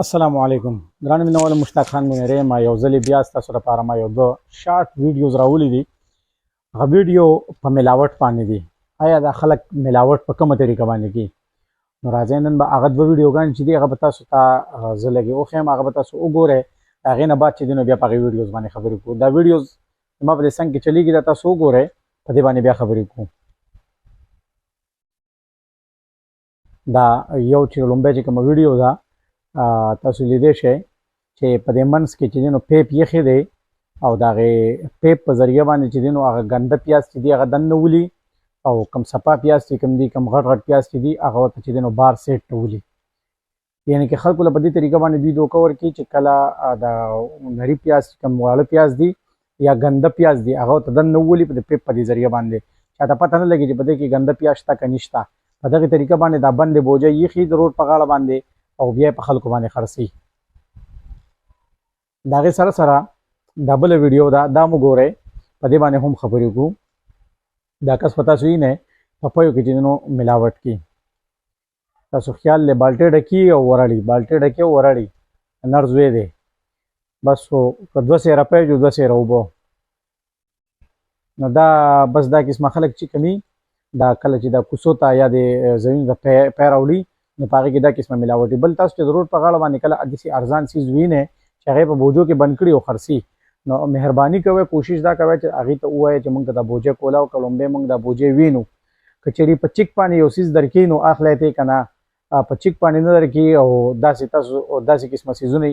السلام علیکم ګران مینوال مشتاق خان بنيري ما یو ځلې بیا ستاسو لپاره ما یو دو شارټ ویډیوز راولې دي. هغه ویډیو په ملاوټ باندې دي. آیا دا خلک ملاوټ په کومه طریقه باندې کوي؟ نو راځئ نن به هغه دوه ویډیوګانې چې دي هغه به تاسو ته زه لږې وښیم، هغه به تاسو وګورئ. د هغې نه بعد چې دی نو بیا په هغې ویډیوز باندې خبرې کوو. دا ویډیوز زما په دې څنګ کې چلیږي، دا تاسو وګورئ، په دې باندې بیا خبرې کوو. دا یو چې لومبی چې کومه ویډیو ده تاسو لیدی شئ چې په دې منځ کې چې دی نو پیپ یخې دی او د هغې پیپ په ذریعه باندې چې دی نو هغه ګنده پیاز چې دي هغه دننه ولي او کم صفا پیاز چې کوم دي، کم غټ غټ پیاز چې دي هغه ورته چې دی نو بار سیټ ته ولي. یعنې کې خلکو له په دې طریقه باندې دوی دوکه ورکړي چې کله د نري پیاز کم واړه پیاز دي یا ګنده پیاز دي هغه ورته دننه ولي په دې پیپ په دې ذریعه باندې، چاته پته نه لګي چې په دې کې ګنده پیاز شته که نشته. په دغې طریقه باندې دا بندې بوجه یخي د روډ په غاړه باندې او بیا په خلکو باندې خرڅي. د هغې سره سره دا بله ویډیو ده، دا مو ګورئ، په دې باندې هم خبرې کوو. دا کس په تاسو وینئ پپیو کې چې نو ملاوټ کي. تاسو خیال دی بالټۍ ډکي او ورړي، بالټۍ ډکي او ورړي نر زوی دی، بس خو که 2 سیره پیج او 2 سیره اوبه. نو دا بس دا قسمه خلک چې کوي دا کله چې دا کوڅو ته یا د زمین د پی راوړي نو په هغې کې دا قسمه ملاوټي. بل تاسو چې د روډ په غاړه باندې کله داسې ارزان څیز وینئ چې هغې په بوجو کې بند کړي او خرڅي، نو مهرباني کوئ، کوشش دا کوئ چې هغې ته ووایئ چې موږ ته دا بوجه کوله او که لومبی موږ دا بوجې وینو، که چېرې په چیک باندې یو څیز درکوي نو اخلی ته که نه، په چیک باندې نه درکوي او داسې تاسو داسې قسمه څیزونه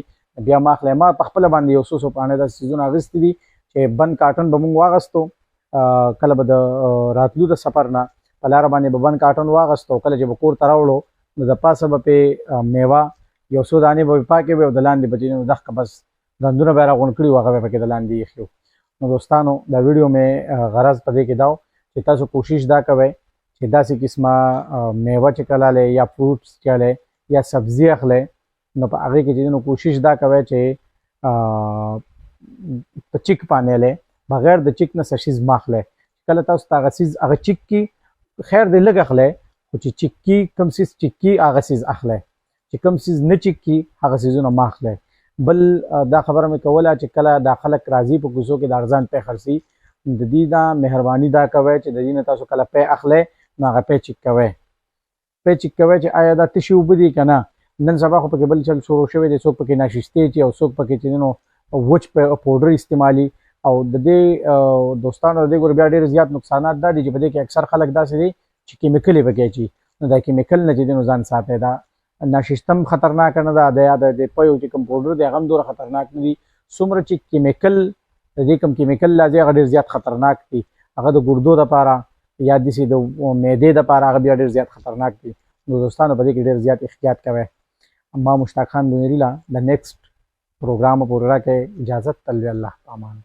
بیا ما اخلی. ما په خپله باندې یو څو پاڼې داسې څیزونه اخیستي دي چې بند کاټن به موږ واغستو، کله به د راتلو د سفر نه په لاره باندې به بند کاټن واغستو، کله چې به کور ته راوړو نو د پاسه به پې میوه یو څو دانې به پاکې وې او د لاندې به چې دغه بس ګندونه به یې راغونډ کړي وو، هغه به پکې د لاندې ایښي وو. نو دوستانو دا ویډیو مې غرض په دې کې دا و چې تاسو کوشش دا کوئ چې داسې قسمه میوه چې کله لی یا فروټس چې لی یا سبزي اخلی نو په هغې کې چې نو کوشش دا کوئ چې په چیک باندې لی بغیر د چیک نه څه شیز مه اخلی. کله تاسو ته هغه څیز هغه چیک کي خیر دی لږ اخلی، خو چې چیک کي کوم څیز چیک کي هغه څیز اخلی، چې کوم څیز نه چیک کي هغه څیزونه مه اخلی. بل دا خبره مې کوله چې کله دا خلک راځي په کوڅو کې د ارزان پی خرڅي، د دې نه مهرباني دا کوئ چې د دې نه تاسو کله پی اخلی نو هغه پی چیک کوئ، پی چیک کوئ چې آیا دا تشې اوبه دي که نه. نن سبا خو پکې بل چل شروع شوی دی، څوک پکې ناشستې چې او څوک پکې چې نو وچ پوډر استعمالي. او د دې دوستانو د دې ګوره بیا ډېر زیات نقصانات دا دي چې په دې کې اکثر خلک داسې دي چې کیمیکل یې پکې اچي. نو دا کیمیکل نه چې دی نو ځان ساتئ. دا ناشستم خطرناک نه ده، د یا د پیو چې کوم پوډر دی هغه هم دومره خطرناک نه دي. څومره چې کیمیکل د دې کوم کیمیکل راځي هغه ډېر زیات خطرناک دي. هغه د ګردو دپاره یا داسې د معدې دپاره هغه بیا ډېر زیات خطرناک دي. نو دوستانو په دې کې ډېر زیات احتیاط کوئ. ما مشتاق خان بنيري له د نیکسټ پروګرام پورې راکړئ. اجازت تل وي، الله په امان.